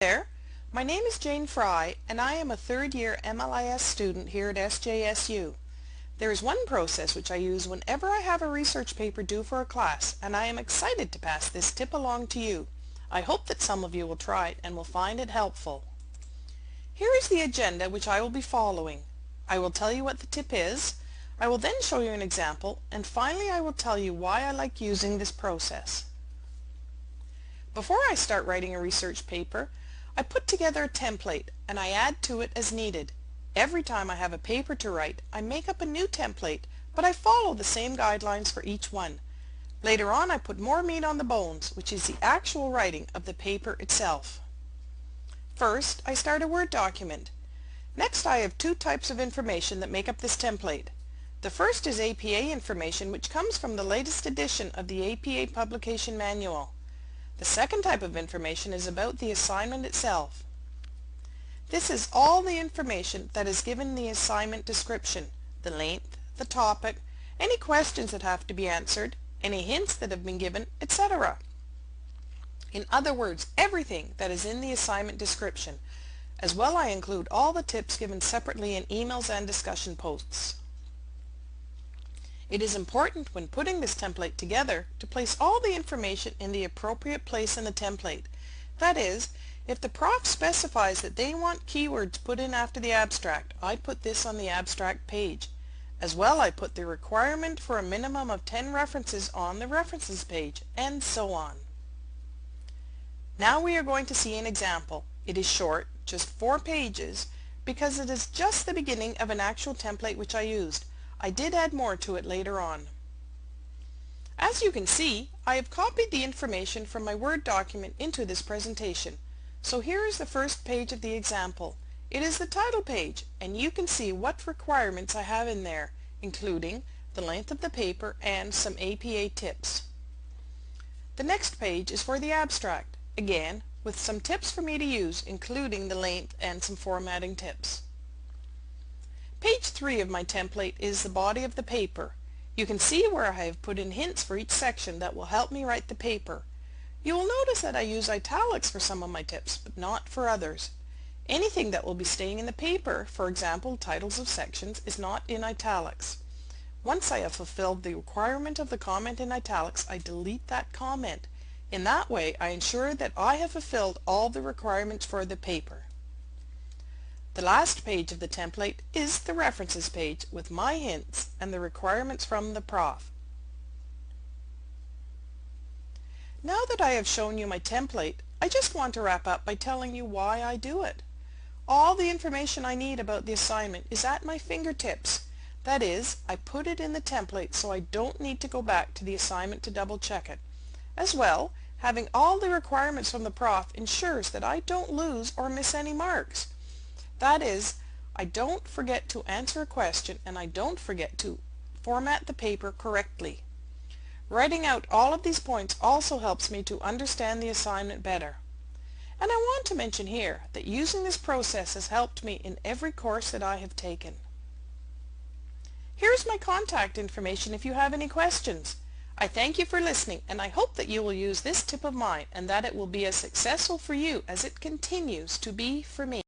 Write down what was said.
there, my name is Jane Fry and I am a third-year MLIS student here at SJSU. There is one process which I use whenever I have a research paper due for a class, and I am excited to pass this tip along to you. I hope that some of you will try it and will find it helpful. Here is the agenda which I will be following. I will tell you what the tip is, I will then show you an example, and finally I will tell you why I like using this process. Before I start writing a research paper, I put together a template and I add to it as needed. Every time I have a paper to write, I make up a new template, but I follow the same guidelines for each one. Later on, I put more meat on the bones, which is the actual writing of the paper itself. First, I start a Word document. Next, I have two types of information that make up this template. The first is APA information, which comes from the latest edition of the APA Publication Manual. The second type of information is about the assignment itself. This is all the information that is given in the assignment description, the length, the topic, any questions that have to be answered, any hints that have been given, etc. In other words, everything that is in the assignment description. As well, I include all the tips given separately in emails and discussion posts. It is important when putting this template together to place all the information in the appropriate place in the template. That is, if the prof specifies that they want keywords put in after the abstract, I put this on the abstract page. As well, I put the requirement for a minimum of 10 references on the references page, and so on. Now we are going to see an example. It is short, just 4 pages, because it is just the beginning of an actual template which I used. I did add more to it later on. As you can see, I have copied the information from my Word document into this presentation. So here is the first page of the example. It is the title page, and you can see what requirements I have in there, including the length of the paper and some APA tips. The next page is for the abstract, again with some tips for me to use, including the length and some formatting tips. Page 3 of my template is the body of the paper. You can see where I have put in hints for each section that will help me write the paper. You will notice that I use italics for some of my tips, but not for others. Anything that will be staying in the paper, for example titles of sections, is not in italics. Once I have fulfilled the requirement of the comment in italics, I delete that comment. In that way, I ensure that I have fulfilled all the requirements for the paper. The last page of the template is the references page with my hints and the requirements from the prof. Now that I have shown you my template, I just want to wrap up by telling you why I do it. All the information I need about the assignment is at my fingertips. That is, I put it in the template so I don't need to go back to the assignment to double check it. As well, having all the requirements from the prof ensures that I don't lose or miss any marks. That is, I don't forget to answer a question and I don't forget to format the paper correctly. Writing out all of these points also helps me to understand the assignment better. And I want to mention here that using this process has helped me in every course that I have taken. Here's my contact information if you have any questions. I thank you for listening, and I hope that you will use this tip of mine and that it will be as successful for you as it continues to be for me.